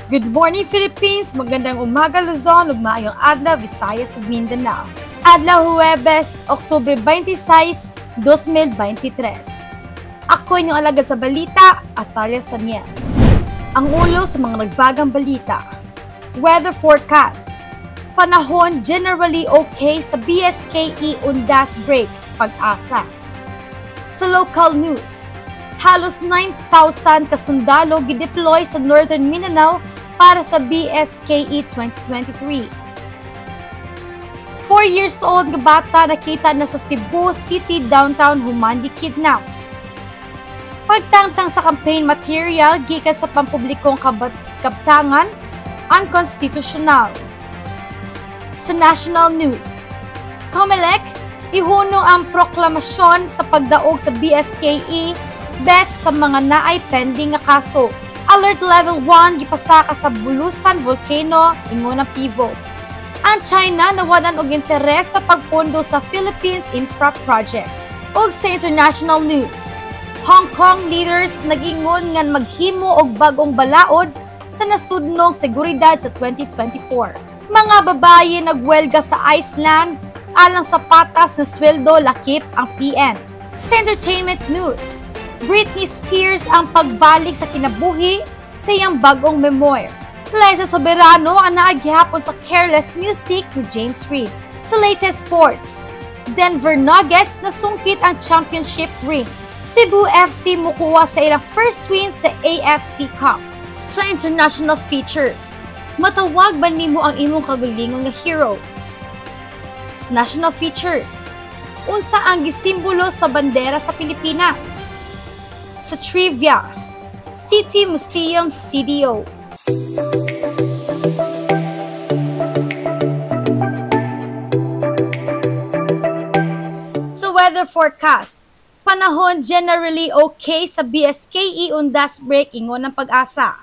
Good morning Philippines, magandang umaga Luzon, ug maayong adlaw Visayas ug Mindanao. Adlaw Huwebes, Oktubre 26, 2023. Ako inyong alaga sa balita, Atalia Saniel. Ang ulo sa mga nagbagang balita. Weather forecast. Panahon generally okay sa BSKE Undas Break, Pag-asa. Sa local news, halos 9,000 kasundalo gideploy sa Northern Mindanao para sa BSKE 2023. 4 years old nga bata nakita na sa Cebu City downtown human gikidnap. Pagtangtang sa campaign material gikan sa pampublikong kabtangan, unconstitutional. Sa national news, COMELEC ihunong ang proklamasyon sa pagdaog sa BSKE bet sa mga naay pending nga kaso. Alert Level 1 gipasaka sa Bulusan Volcano ingon ang PVOX. Ang China nawalan og interes sa pagpondo sa Philippines infra projects. Ug sa international news, Hong Kong leaders nagingon nga maghimo og bagong balaod sa nasudnong seguridad sa 2024. Mga babaye nagwelga sa Iceland alang sa patas na sweldo lakip ang PM. Sa entertainment news, Britney Spears ang pagbalik sa kinabuhi sa iyang bagong memoir. Liza Soberano ang naaghihapon sa Careless Music ni James Reid. Sa latest sports, Denver Nuggets nasungkit ang championship ring. Cebu FC mukuha sa ilang first win sa AFC Cup. Sa international features, matawag ba nimo ang imong kagalingon nga hero? National features, unsa ang gisimbolo sa bandera sa Pilipinas? Sa trivia, City Museum CDO. Sa weather forecast, panahon generally okay sa BSKE Undas Break ingon ng Pag-asa.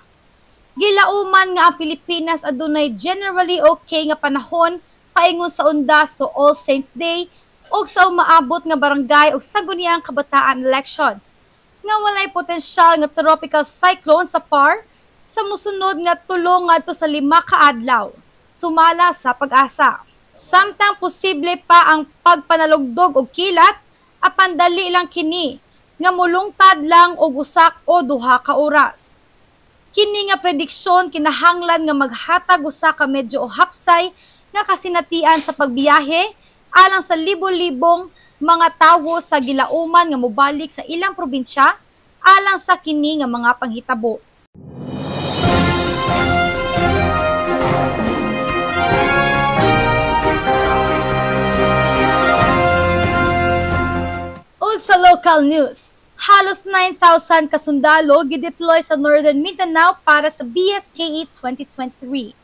Gilauman nga ang Pilipinas adunay generally okay nga panahon paingon sa undas so All Saints Day ug sa umaabot nga barangay ug Sangguniang Kabataan elections nga walay potensyal nga tropical cyclone sa PAR sa musunod nga 3 ngadto sa 5 ka adlaw, sumala sa Pag-asa. Samtang posible pa ang pagpanalugdog og kilat, apan dali lang kini nga mulungtad lang og usak o 2 ka oras. Kini nga prediksyon kinahanglan nga maghatag usa ka medyo o hapsay nga kasinatian sa pagbiyahe alang sa libo-libong mga tawo sa gilauman nga mobalik sa ilang probinsya alang sa kini nga mga panghitabo. Ug sa local news, halos 9,000 kasundalo gideploy sa Northern Mindanao para sa BSKE 2023.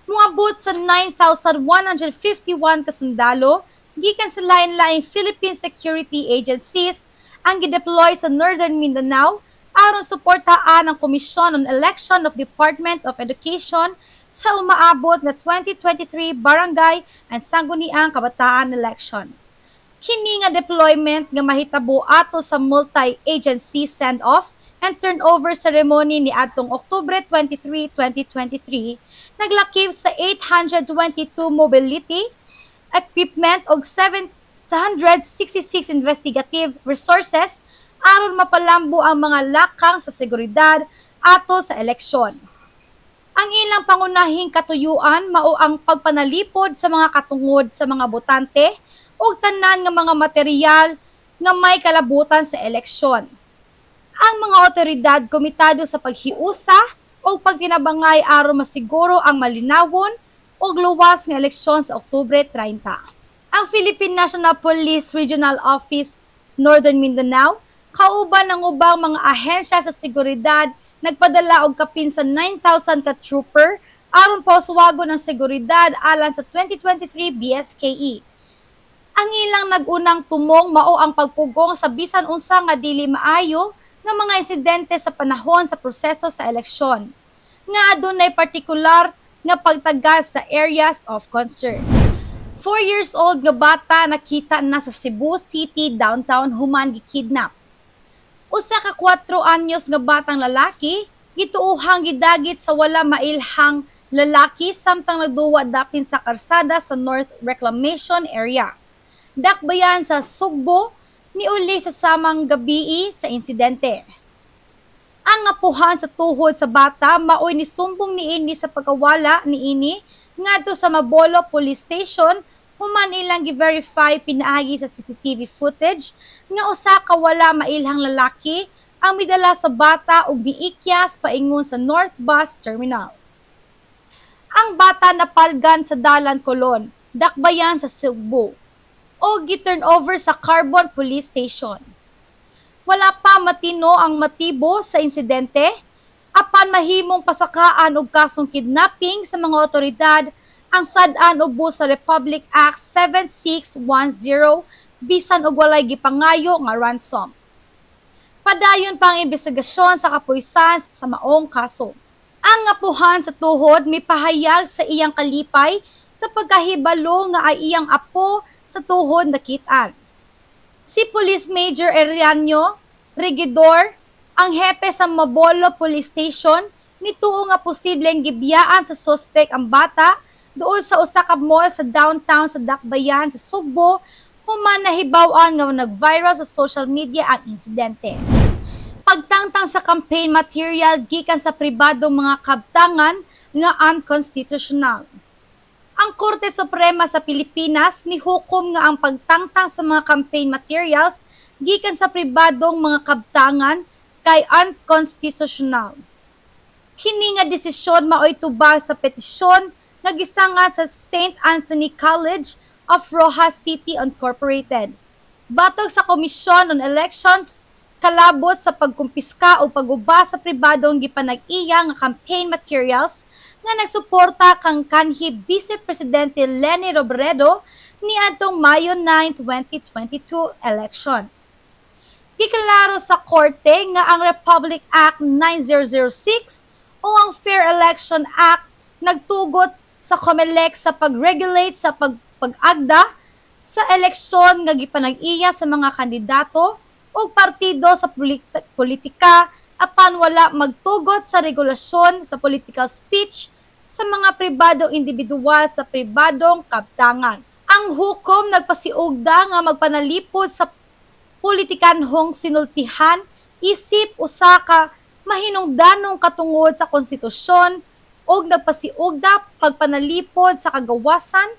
Muabot sa 9,151 kasundalo gikan sa lain-laing Philippine security agencies ang gideploy sa Northern Mindanao aron suportahan ang Commission on Election of Department of Education sa umaabot nga 2023 Barangay and Sangguniang Kabataan elections. Kini nga deployment nga mahitabo ato sa multi-agency send-off and turnover ceremony ni adtong Oktubre 23, 2023 naglakip sa 822 mobility equipment og 766 investigative resources aron mapalambo ang mga lakang sa seguridad ato sa eleksyon. Ang ilang pangunahing katuyuan mao ang pagpanalipod sa mga katungod sa mga botante ug tanan nga mga material nga may kalabutan sa eleksyon. Ang mga otoridad komitado sa paghiusa o pagtinabangay aron masiguro ang malinawon o luwas nga eleksyon sa Oktubre 30. Ang Philippine National Police Regional Office, Northern Mindanao, kauban ng ubang mga ahensya sa seguridad, nagpadala og kapin sa 9,000 ka trooper aron pauswagon ang seguridad alang sa 2023 BSKE. Ang ilang nagunang tumong mao ang pagpugong sa bisan unsa nga dili maayo nga mga insidente sa panahon sa proseso sa eleksyon, nga adunay partikular nga pagtagal sa areas of concern. 4 years old nga bata nakita na sa Cebu City downtown human gikidnap. Usa ka 4 anyos nga batang lalaki gituuhang gidagit sa wala mailhang lalaki samtang nagduwa dapin sa karsada sa North Reclamation Area. Dakbayan sa Sugbo, niuli sa samang gabi sa insidente. Ang apuhan sa tuhod sa bata maoy ni sumbong niini sa pagkawala niini ngadto sa Mabolo Police Station human ilang gi-verify pinaagi sa CCTV footage nga usa ka wala mailhang lalaki ang midala sa bata ug miikyas paingon sa North Bus Terminal. Ang bata napalgan sa Dalan Colon, dakbayan sa Sugbo, o gi-turn over sa Carbon Police Station. Wala pa matino ang matibo sa insidente, apan mahimong pasakaan og kasong kidnapping sa mga otoridad ang sad-an ubos sa Republic Act 7610 bisan og walay gipangayo nga ransom. Padayon pa ang investigasyon sa kapulisan sa maong kaso. Ang apuhan sa tuhod mipahayag sa iyang kalipay sa pagkahibalo nga ay iyang apo sa tuhod nakitaan. Si Police Major Eriano Regidor, ang hepe sa Mabolo Police Station, nituo nga posibleng gibiyaan sa suspect ang bata doon sa usa ka mall sa downtown sa Dakbayan sa Sugbo, human nahibaw-an nga nag-viral sa social media ang insidente. Pagtangtang sa campaign material gikan sa pribadong mga kabtangan nga unconstitutional. Ang Korte Suprema sa Pilipinas mihukom nga ang pagtangtang sa mga campaign materials gikan sa pribadong mga kabtangan kay unconstitutional. Kini nga desisyon maoy tubag sa petisyon nga gisanga sa St. Anthony College of Rojas City Incorporated. Batog sa Komisyon on Elections, kalabot sa pagkumpiska o pag-uba sa pribadong gipanag-iya nga campaign materials nga nagsuporta kang kanhi Vice Presidente Leni Robredo ni adtong Mayo 9, 2022 election. Giklaro sa korte nga ang Republic Act 9006 o ang Fair Election Act nagtugot sa COMELEC sa pag-regulate sa pag-agda sa eleksyon nga gipanag-iya sa mga kandidato o partido sa politika apan wala magtugot sa regulasyon sa political speech sa mga pribadong individual sa pribadong kabtangan. Ang hukom nagpasiugda nga magpanalipod sa politikanhong sinultihan isip usa ka mahinungdanong katungod sa konstitusyon o nagpasiugda pagpanalipod sa kagawasan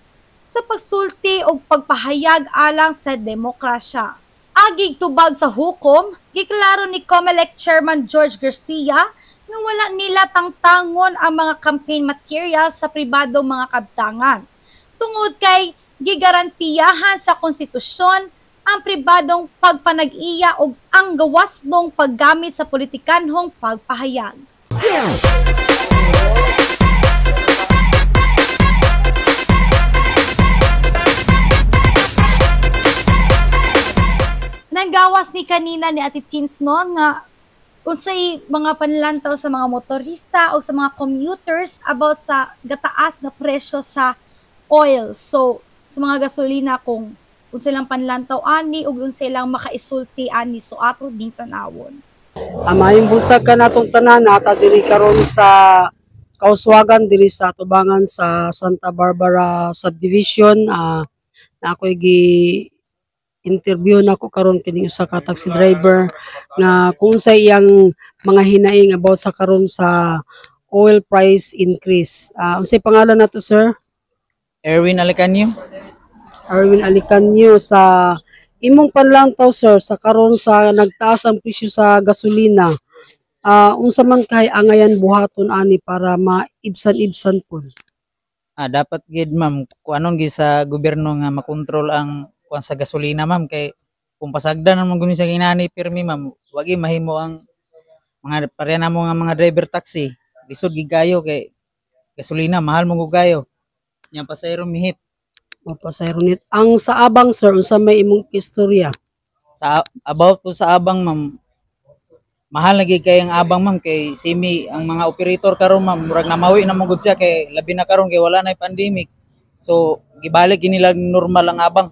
sa pagsulti o pagpahayag alang sa demokrasya. Agig tubag sa hukom, giklaro ni COMELEC Chairman George Garcia nga wala nila tangtangon ang mga campaign materials sa pribadong mga kabtangan. Tungod kay gigarantiyahan sa konstitusyon ang pribadong pagpanag-iya o ang gawas ng paggamit sa politikanhong pagpahayag. Nanggawas mi kanina ni Ate Tins noon nga unsay mga panlantaw sa mga motorista o sa mga commuters about sa gataas nga presyo sa oil. So, sa mga gasolina kung unsay lang panlantaw ani ug unsay lang makaisulti ani so ato ding tanawon. Maayong buntag ka natong tanan ata diri karon sa Kauswagan diri sa Tubangan sa Santa Barbara Subdivision. Na ako'y interview na ko karon kini usa ka taxi driver na kung sa iyang mga hinaing about sa karon sa oil price increase. Unsay pangalan nato, sir? Erwin Alicanio. Erwin Alicanio, sa imong panlantaw, sir, sa karon sa nagtaas ang presyo sa gasolina, unsa man kay angayan buhaton ani para maibsan-ibsan po? Dapat gid ma'am kuanon gid sa gobyerno nga makontrol ang kuan sa gasolina ma'am kay kung pasagdan naman guni sa ginani pirmi ma'am wagi mahimo ang mga pareha namo nga mga driver taxi lisod gid kayo kay gasolina mahal mo gayo nya pasayro mihit. Mapasayro nit ang sa Abang, sir, unsa may imong istorya? Sa about po sa Abang ma'am mahal lagi kay ang Abang ma'am kay simi ang mga operator karon ma'am murag namawi na mo gud siya kay labi na karon kay wala na pandemic so gibalik nila normal ang Abang.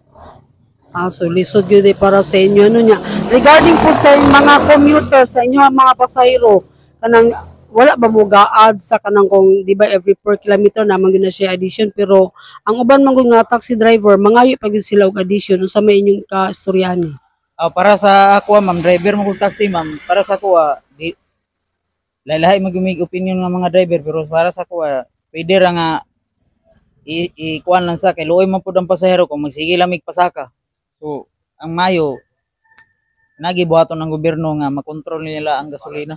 So lisod yun para sa inyo ano niya. Regarding po sa mga commuter, sa inyo mga pasahero, kanang wala ba mo ga-add sa kanang kung di ba every per kilometer naman gyud na siya addition, pero ang uban man gud nga taxi driver mangayo pa gyud sila og addition. Unsa may inyong kaistoryahan? Para sa ako ma'am, driver mo kung taxi ma'am, para sa ako di lahi mag opinion nga mga driver, pero para sa ako pwede ra nga ikuan lang sa kay luoy man pud ang pasahero kung magsige lang mig pasaka. So ang mayo nagibuhaton ng gobyerno nga makontrol nila ang gasolina.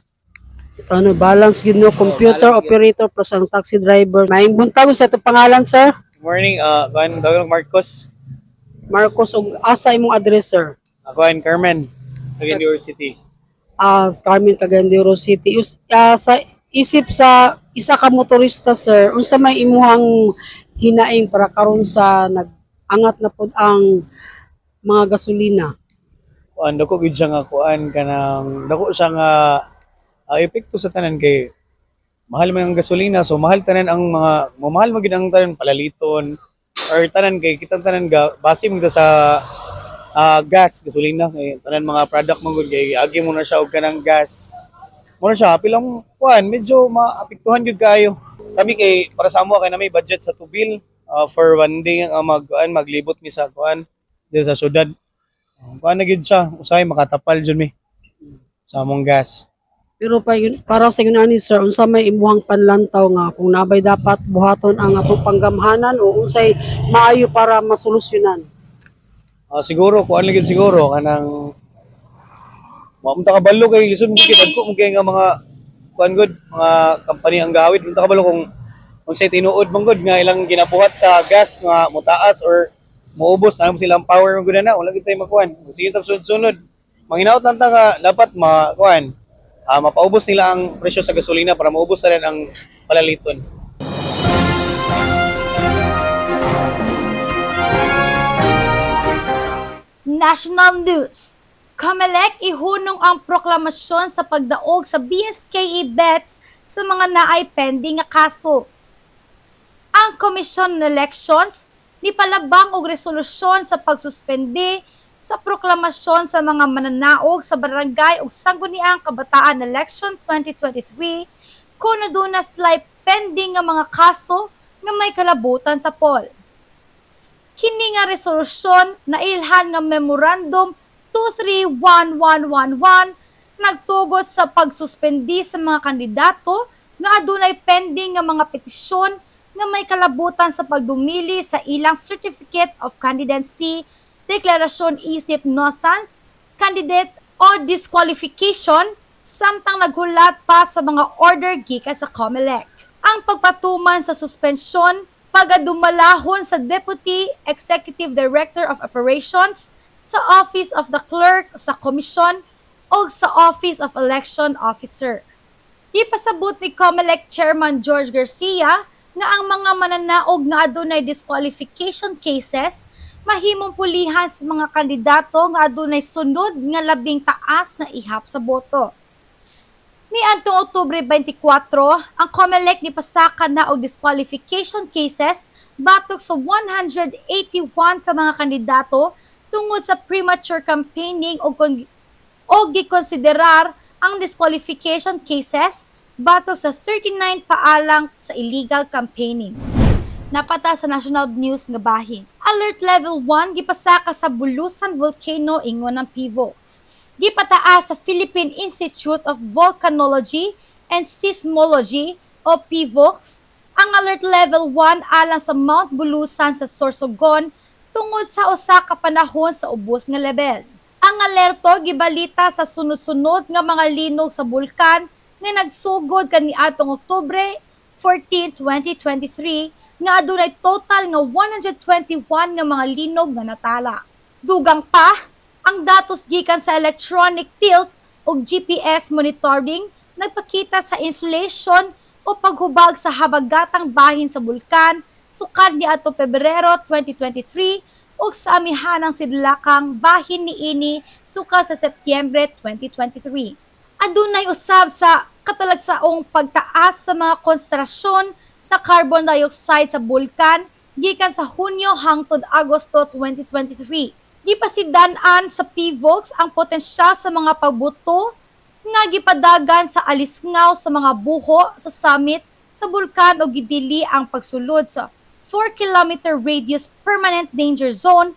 Ito ano, balance gyud no, computer operator plus ang taxi driver. Maayong buntag sa itong pangalan, sir. Morning, Dr. Marcos. Marcos, og asa imong address, sir? Ako and Carmen, Cagayan de Oro City. Carmen, Cagayan de Oro City. Sa isip sa isa ka motorista, sir, unsa may imuhang hinaing para karon sa nag-angat na pod ang mga gasolina? Dako gid siya nga kuan kanang dako siya nga epekto sa tanan kay mahal man ang gasolina, so mahal tanan ang mga mamahal man gid ang tanan palaliton or tanan kay kita tanan base mo sa gasolina kay tanan mga product mo gud kay agi mo na siya og kanang gas. Mo na siya pilang kuan medyo maapektuhan gyud kayo. Kami kay para sa amo kay na may budget sa tubil for one day maglibot mi sa kuan dito sa syudad. Kuan na gyud siya usay makatapal jud mi sa among gas. Pero para sa inyo ani, sir, unsa may imuhang panlantaw nga kung nabay dapat buhaton ang atong panggamhanan o unsay maayo para masolusyonan? Siguro kuan lang gyud siguro kanang mamunta ka balo kay lisod mo gid adko mo kay nga mga kuan gud mga company ang gawid munta ka balo kung unsay tinuod man gud nga ilang ginabuhat sa gas nga motaas or moubos na silang power gud na wala gid tay makuan. Sige tab sunod-sunod. Manginaot lang ta nga dapat makuan mapaubos nila ang presyo sa gasolina para maubos na rin ang palaliton. National News. COMELEC ihunong ang proklamasyon sa pagdaog sa BSKE bets sa mga naay pending nga kaso. Ang Komisyon ng Elections nipalabang og resolusyon sa pagsuspende sa proklamasyon sa mga mananaog sa barangay ug sangguniang kabataan election 2023 kung aduna sila pending nga mga kaso nga may kalabutan sa poll. Kini nga resolusyon nailhan nga Memorandum 231111 nagtugot sa pagsuspendi sa mga kandidato nga adunay pending nga mga petisyon nga may kalabutan sa pagdumili sa ilang Certificate of Candidacy, deklarasyon isip nuisance, candidate o disqualification, samtang naghulat pa sa mga order gikan sa COMELEC. Ang pagpatuman sa suspensyon, pagadumalahon sa Deputy Executive Director of Operations, sa Office of the Clerk sa Komisyon o sa Office of Election Officer. Ipasabot ni COMELEC Chairman George Garcia nga ang mga mananaog nga adunay disqualification cases mahimong pulihan sa mga kandidato nga adunay sunod nga labing taas na ihap sa boto. Niadtong Oktubre 24, ang COMELEC nipasaka na og disqualification cases batok sa 181 ka mga kandidato tungod sa premature campaigning o gikonsiderar ang disqualification cases batok sa 39 paalang sa illegal campaigning. Napata sa National News nga bahin. Alert Level 1 gipasaka sa Bulusan Volcano ingon ng PVOX. Gipataas sa Philippine Institute of Volcanology and Seismology o PVOX ang Alert Level 1 alang sa Mount Bulusan sa Sorsogon tungod sa usa ka panahon sa ubos nga level. Ang alerto gibalita sa sunod-sunod nga mga linog sa bulkan nga nagsugod kaniadtong Oktubre 14, 2023 nga adunay total nga 121 nga mga linog nga natala. Dugang pa, ang datos gikan sa electronic tilt o GPS monitoring nagpakita sa inflation o paghubag sa habagatang bahin sa bulkan sukad niadto Pebrero 2023 ug sa amihanang sidlakang bahin niini sukad sa Setyembre 2023. Adunay usab sa katalagsaong pagtaas sa mga konsentrasyon sa carbon dioxide sa bulkan gikan sa Hunyo hangtod Agosto 2023. Gipasidan-an sa PVOX ang potensyal sa mga pagbuto nga gipadagan sa alisngaw sa mga buho sa summit sa bulkan o gidili ang pagsulod sa 4-kilometer radius permanent danger zone,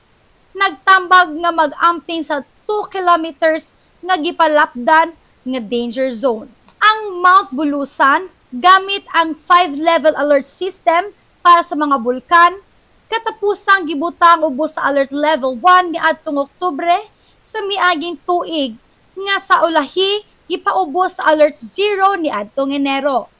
nagtambag nga mag-amping sa 2 kilometers nga gipalapdan nga danger zone. Ang Mount Bulusan gamit ang 5-level alert system para sa mga bulkan, katapusang gibutang ubos sa alert level 1 niadtong Oktubre sa miaging tuig nga sa ulahi gipaubos sa alert 0 niadtong Enero.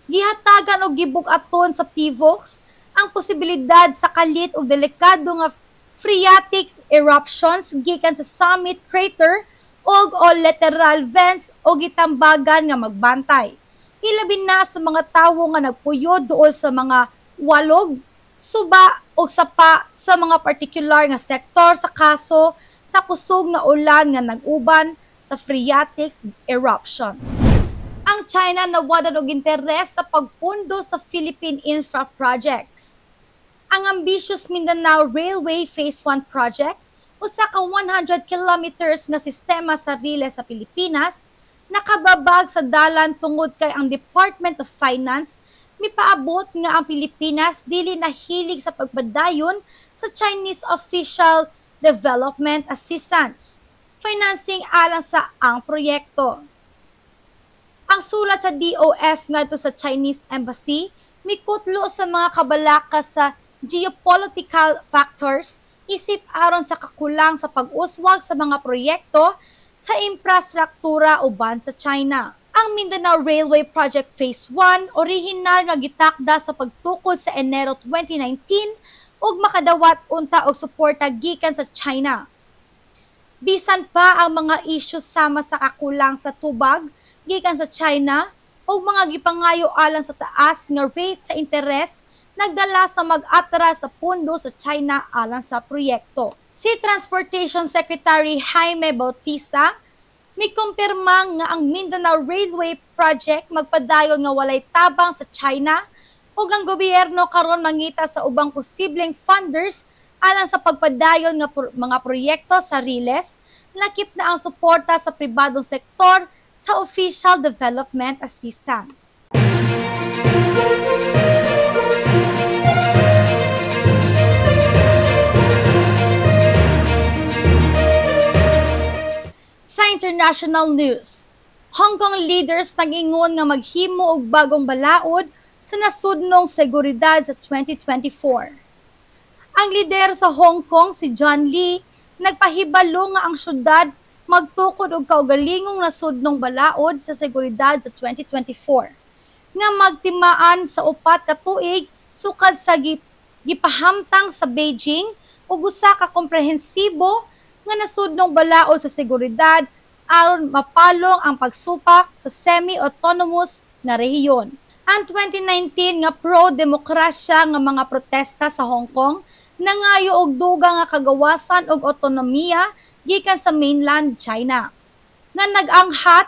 Gihatagan og gibug-aton sa PHIVOLCS ang posibilidad sa kalit ug delikado nga phreatic eruptions gikan sa summit crater o lateral vents o gitambagan nga magbantay. Ilabi na sa mga tawo nga nagpuyo duol sa mga walog, suba o sapa sa mga partikular nga sektor sa kaso sa kusog nga ulan nga nag-uban sa phreatic eruption. Ang China nawadan og interes sa pagpundo sa Philippine infra projects. Ang ambitious Mindanao Railway Phase 1 project, usa ka 100 kilometers nga sistema sa riles sa Pilipinas, nakababag sa dalan tungod kay ang Department of Finance mipaabot nga ang Pilipinas dili nahilig sa pagpadayon sa Chinese Official Development Assistance financing alang sa ang proyekto. Ang sulat sa DOF ngadto sa Chinese Embassy mikutlo sa mga kabalaka sa geopolitical factors isip aron sa kakulang sa pag-uswag sa mga proyekto sa infrastruktura uban sa China. Ang Mindanao Railway Project Phase 1 orihinal nga gitakda sa pagtukod sa Enero 2019 ug makadawat unta og suporta gikan sa China. Bisan pa ang mga isyu sama sa kakulang sa tubag gikan sa China ug mga gipangayo alang sa taas nga rate sa interes nagdala sa mag-atras sa pundo sa China alang sa proyekto. Si Transportation Secretary Jaime Bautista mikumpirma nga ang Mindanao Railway Project magpadayon nga walay tabang sa China ug ang gobyerno karon mangita sa ubang posibleng funders alang sa pagpadayon nga mga proyekto sa riles, lakip na ang suporta sa pribadong sektor sa official development assistance. Sa international news, Hong Kong leaders nag-ingon nga maghimo og bagong balaod sa nasudnong seguridad sa 2024. Ang lider sa Hong Kong, si John Lee, nagpahibalo nga ang syudad magtukod og kaugalingong nasudnong balaod sa seguridad sa 2024 nga magtimaan sa 4 ka tuig sukad sa gipahamtang sa Beijing ug usa ka komprehensibo nga nasudnong balaod sa seguridad aron mapalong ang pagsupak sa semi-autonomous na rehiyon. Ang 2019 nga pro-demokrasya nga mga protesta sa Hong Kong nangayo og dugang nga kagawasan og otonomiya gikan sa mainland China. Nga nag-anghat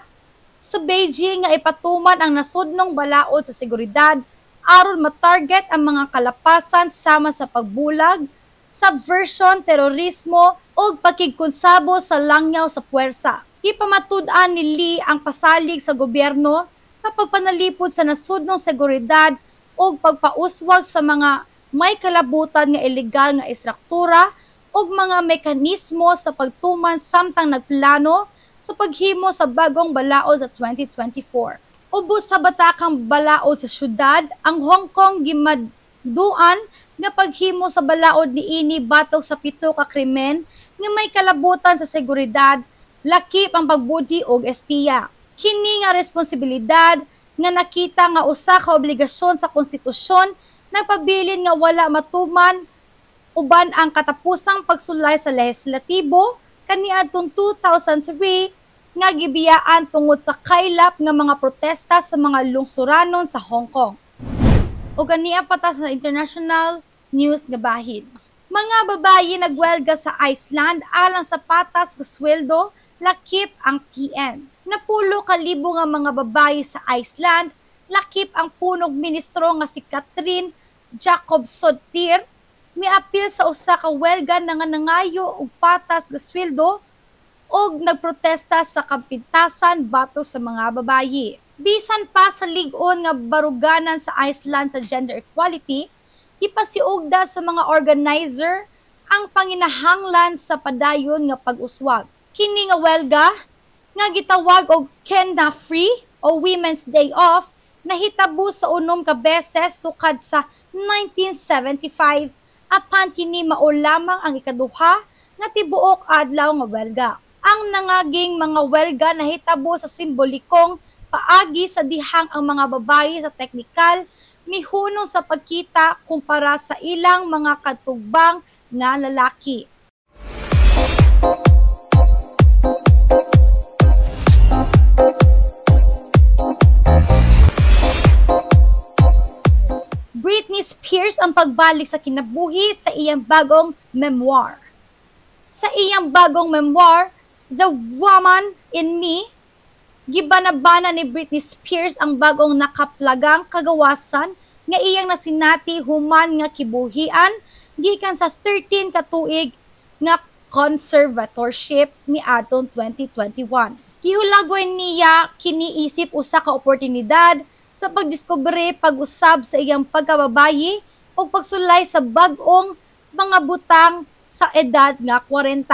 sa Beijing nga ipatuman ang nasudnong balaod sa seguridad aron matarget ang mga kalapasan sama sa pagbulag, subversion, terorismo ug pakigkonsabo sa langyaw sa puwersa. Ipamatud-an ni Lee ang pasalig sa gobyerno sa pagpanalipod sa nasudnong seguridad ug pagpauswag sa mga may kalabutan nga ilegal nga istruktura ug mga mekanismo sa pagtuman samtang nagplano sa paghimo sa bagong balaod sa 2024. Ubos sa batakang balaod sa syudad, ang Hong Kong gimaduan nga paghimo sa balaod niini batok sa 7 ka krimen nga may kalabutan sa seguridad, lakip ang pagbudi og espiya. Kini nga responsibilidad nga nakita nga usa ka obligasyon sa konstitusyon nagpabilin nga wala matuman uban ang katapusang pagsulay sa lehislatibo kaniadtong 2003 nga gibiyaan tungod sa kaylap nga mga protesta sa mga lungsuranon sa Hong Kong. O ganiya patas sa international news nga bahin. Mga babayi nagwelga sa Iceland alang sa patas nga sweldo lakip ang PM. Napulo ka libo nga mga babayi sa Iceland lakip ang punong ministro nga si Katrín Jakobsdóttir miapil sa usa ka welga nga nangayo og patas nga sweldo og nagprotesta sa kapintasan batok sa mga babayi. Bisan pa sa lig-on nga baruganan sa Iceland sa gender equality, ipasiugda sa mga organizer ang panginahanglan sa padayon nga pag-uswag. Kini nga welga nga gitawag og Kenda Free o Women's Day Off nahitabo sa 6 ka beses sukad sa 1975 apan kini mao lamang ang ikaduha nga tibuok adlaw nga welga. Ang nangaging mga welga nahitabo sa simbolikong paagi sa dihang ang mga babayi sa teknikal mihunong sa pagkita kumpara sa ilang mga katugbang nga lalaki. Britney Spears ang pagbalik sa kinabuhi sa iyang bagong memoir. Sa iyang bagong memoir, The Woman in Me, gibanabana ni Britney Spears ang bagong nakaplagang kagawasan nga iyang nasinati human nga kibuhian gikan sa 13 ka tuig nga conservatorship ni atong 2021. Gihulagway niya kiniisip usa ka oportunidad sa pagdiskubre pag-usab sa iyang pagkababayi o pagsulay sa bag-ong mga butang sa edad nga 40.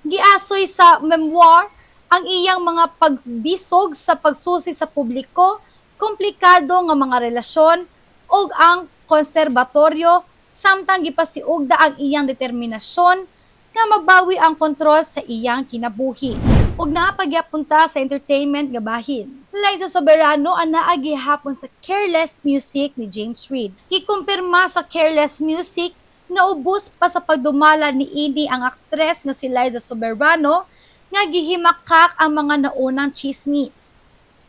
Giasoy sa memoir ang iyang mga pagbisog sa pagsusi sa publiko, komplikado nga mga relasyon ug ang konserbatoryo samtang gipasiugda ang iyang determinasyon nga mabawi ang kontrol sa iyang kinabuhi. Ug napagyapunta sa entertainment nga bahin. Liza Soberano ang naa gihapon sa Careless Music ni James Reid. Gikumpirma sa Careless Music nga ubos pa sa pagdumala ni ini ang aktres nga si Liza Soberano nga gihimakak ang mga naunang chismis.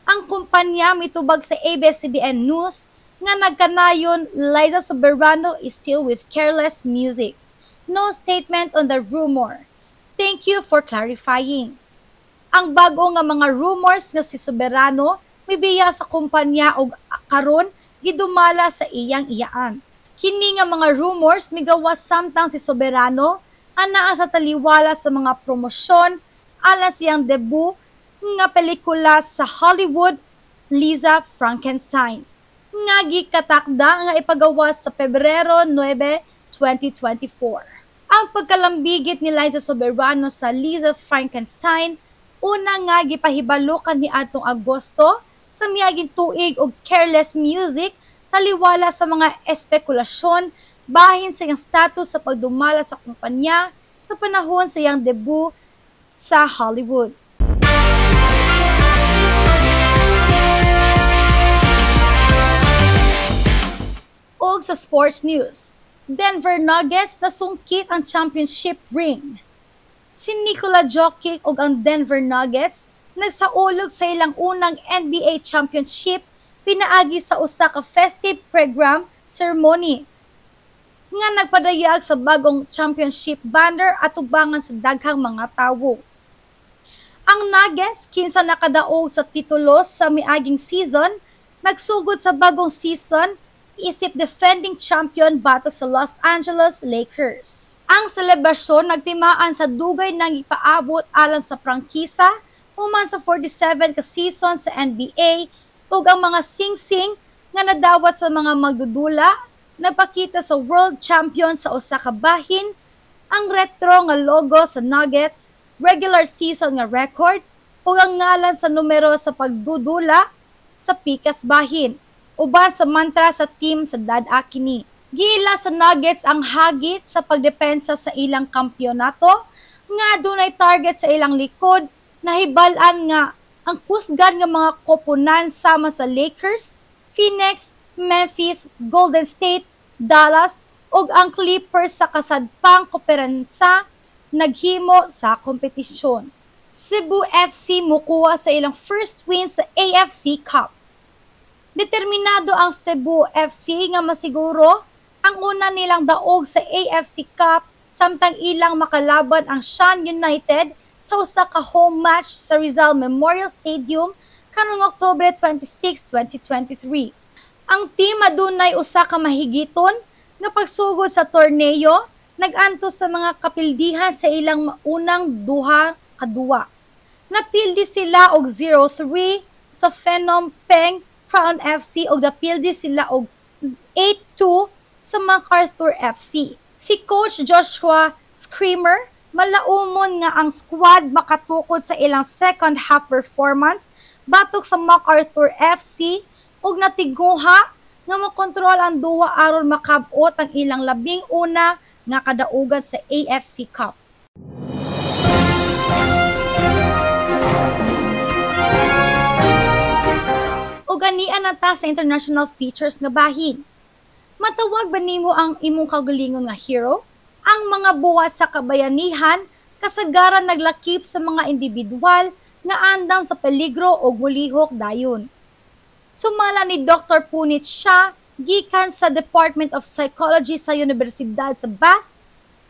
Ang kumpanya mitubag sa ABS-CBN News nga nagkanayon Liza Soberano is still with Careless Music. No statement on the rumor. Thank you for clarifying. Ang bago nga mga rumors nga si Soberano mibiya sa kumpanya og karon gidumala sa iyang iyaan. Kini nga mga rumors migawas samtang si Soberano anaa sa taliwala sa mga promosyon alang siyang debut nga pelikula sa Hollywood, Lisa Frankenstein, nga gikatakda nga ipagawas sa Pebrero 9, 2024. Ang pagkalambigit ni Liza Soberano sa Lisa Frankenstein una nga gipahibalukan ni atong Agosto sa miaging tuig og Careless Music taliwala sa mga espekulasyon bahin sa iyang status sa pagdumala sa kumpanya sa panahon sa iyang debut sa Hollywood. Og sa sports news, Denver Nuggets nasungkit ang championship ring. Si Nikola Jokic ug ang Denver Nuggets nagsaulog sa ilang unang NBA championship pinaagi sa usa ka festive program ceremony nga nagpadayag sa bagong championship banner at tubangan sa daghang mga tawo. Ang Nuggets kinsa nakadaog sa titulo sa miaging season nagsugod sa bagong season isip defending champion batok sa Los Angeles Lakers. Ang selebrasyon nagtimaan sa dugay nang ipaabot alang sa prangkisa human sa 47 ka season sa NBA ug ang mga sing-sing nga nadawat sa mga magdudula nagpakita sa world champion sa usa ka bahin ang retro nga logo sa Nuggets, regular season nga record ug ang ngalan sa numero sa pagdudula sa pikas bahin uban sa mantra sa team sa dad-a kini. Giila sa Nuggets ang hagit sa pagdepensa sa ilang kampyonato nga dunay target sa ilang likod nahibalan nga ang kusgan nga mga koponan sama sa Lakers, Phoenix, Memphis, Golden State, Dallas ug ang Clippers sa kasadpang koperensa naghimo sa kompetisyon. Cebu FC mukuha sa ilang first win sa AFC Cup. Determinado ang Cebu FC nga masiguro ang una nilang daog sa AFC Cup samtang ilang makalaban ang Shan United sa usa ka home match sa Rizal Memorial Stadium kanong Oktubre 26, 2023. Ang team adunay usa ka mahigiton nga pagsugod sa torneo, nag-antos sa mga kapildihan sa ilang unang duha kaduwa. Napildi sila og 0-3 sa Phnom Penh Crown FC ug napildi sila og 8-2 sa MacArthur FC. Si Coach Joshua Screamer malaumon nga ang squad makatukod sa ilang second half performance batok sa MacArthur FC ug natiguha nga makontrol ang duwa aron makabot ang ilang labing una nga kadaugan sa AFC Cup. O ganian na ta sa international features nga bahin. Matawag ba nimo ang imong kaugalingon nga hero? Ang mga buhat sa kabayanihan kasagaran naglakip sa mga individual nga andam sa peligro o gulihok dayon. Sumala ni Dr. Punit Shah, gikan sa Department of Psychology sa Universidad sa Bath,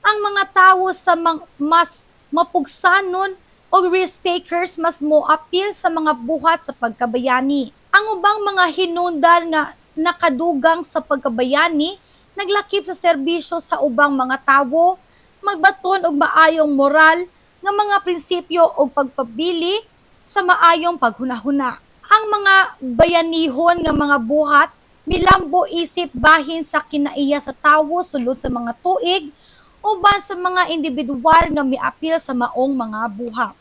ang mga tawo sa mas mapugsanon o risk takers mas mo-appeal sa mga buhat sa pagkabayani. Ang ubang mga hinungdan nga nakadugang sa pagkabayani naglakip sa serbisyo sa ubang mga tawo, magbaton og maayong moral nga mga prinsipyo o pagpabili sa maayong paghunahuna. Ang mga bayanihon nga mga buhat milambo isip bahin sa kinaiya sa tawo sulod sa mga tuig uban sa mga individual nga miapil sa maong mga buhat.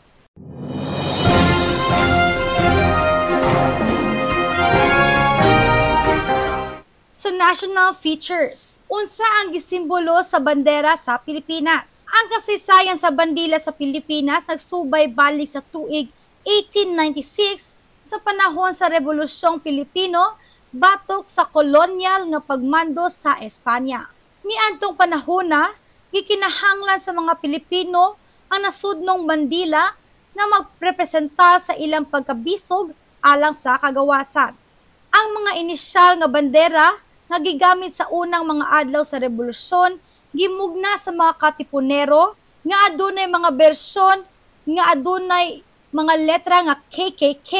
Sa national features, unsa ang gisimbolo sa bandera sa Pilipinas? Ang kasaysayan sa bandila sa Pilipinas nagsubay balik sa tuig 1896 sa panahon sa Rebolusyong Pilipino batok sa kolonyal nga pagmando sa Espanya. Niadtong panahona, gikinahanglan sa mga Pilipino ang nasudnong bandila na magrepresentar sa ilang pagkabisog alang sa kagawasan. Ang mga inisyal nga bandera nga gigamit sa unang mga adlaw sa rebolusyon gimugna sa mga katipunero nga adunay mga bersyon nga adunay mga letra nga KKK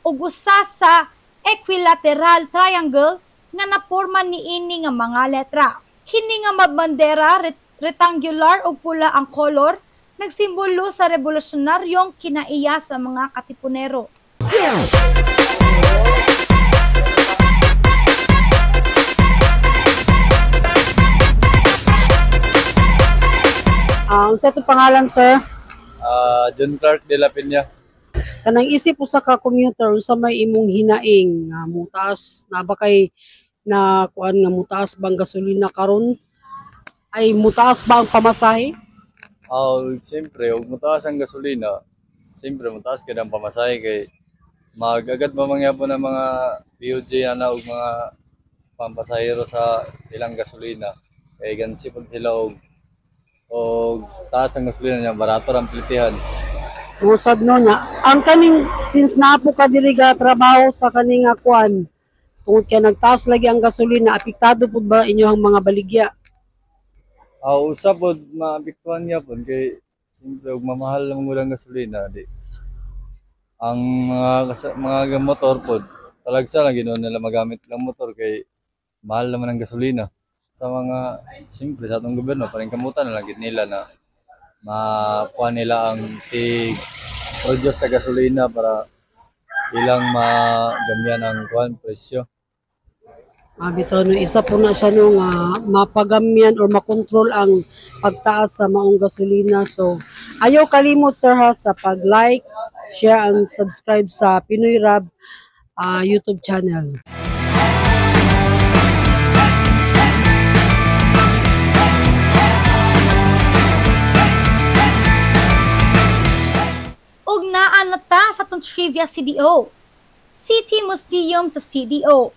ug usa sa equilateral triangle nga naporma niini nga mga letra. Kini nga mabandera rectangular ug pula ang kolor nagsimbolo sa revolusyonaryong kinaiya sa mga katipunero. Unsa ito pangalan, sir? John Clark de la Peña. Kanang isip usa ka commuter unsa may imong hinaing nga mutaas na ba kay na kuan nga mutaas bang gasolina karon? Ay mutaas ba ang pamasahe? Siyempre, huwag mataas ang gasolina. Siyempre, mataas ka ng pamasahe kay mag-agad mamangyapon ng mga PUJ na og mga pampasahero sa ilang gasolina. Kay gansipag sila og taas ang gasolina niya, barato ang pilitihan. Musad no nga. Ang kaning since napo ka diri ga trabaho sa kaning kuan tungod kay nagtaas lagi ang gasolina, apektado pud ba inyong mga baligya? Usap po, maapektuhan niya po kay siyempre og mamahal lang ang gasolina. Ang mga motor po, talagsa lang ginoon nila magamit ng motor kay mahal naman ang gasolina. Sa mga, siyempre sa atong gobyerno, parang kamutan na lang nila na makuha nila ang produce sa gasolina para ilang magamyan ang presyo. Bitaw no isa po na siya no nga mapagamyan or makontrol ang pagtaas sa maong gasolina. So ayaw kalimot sir ha sa pag-like, share and subscribe sa Pinoy Rab YouTube channel. Ug naa na ta sa tong trivia CDO. City Museum sa CDO.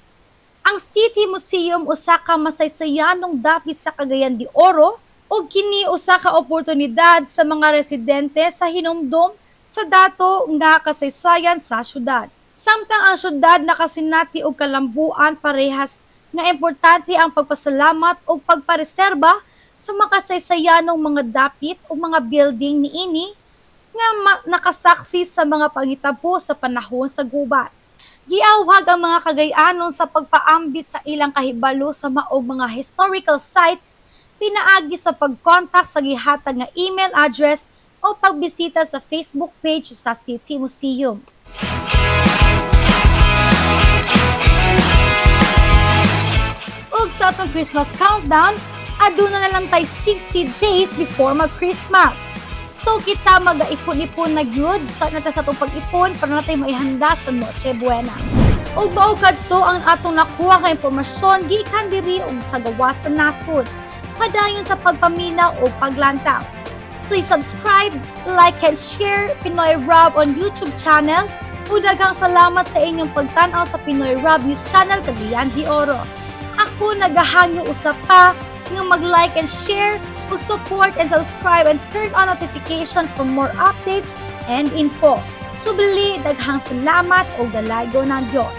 Ang City Museum usa ka masaysayanong dapit sa Cagayan de Oro ug kini usa ka oportunidad sa mga residente sa hinumdom sa dato nga kasaysayan sa syudad. Samtang ang syudad nakasinati og kalambuan parehas nga importante ang pagpasalamat ug pagpareserba sa makasaysayanong mga dapit ug mga building niini nga nakasaksi sa mga pangitabo sa panahon sa gubat. Giawhag ang mga Cagayanon sa pagpaambit sa ilang kahibalo sa maong mga historical sites, pinaagi sa pagkontak sa gihatag nga email address o pagbisita sa Facebook page sa City Museum. Ug sa atong Christmas countdown, aduna na lang tay 60 days before mag-Christmas. So kita mag-ipon-ipon na gyud, start na ta sa atong pag-ipon para natay maihanda sa Noche Buena. Ug mao kadto ang atong nakuha nga impormasyon gikan diri ug sa gawas sa nasod. Padayon sa pagpaminaw o paglantaw. Please subscribe, like and share Pinoy Rob on YouTube channel. Ug daghang salamat sa inyong pagtan-aw sa Pinoy Rob News Channel Cagayan de Oro. Ako nagahangyo usap pa nga mag-like and share, mag-support and subscribe and turn on notification for more updates and info. Subli, daghang salamat o dalago ng Diyos.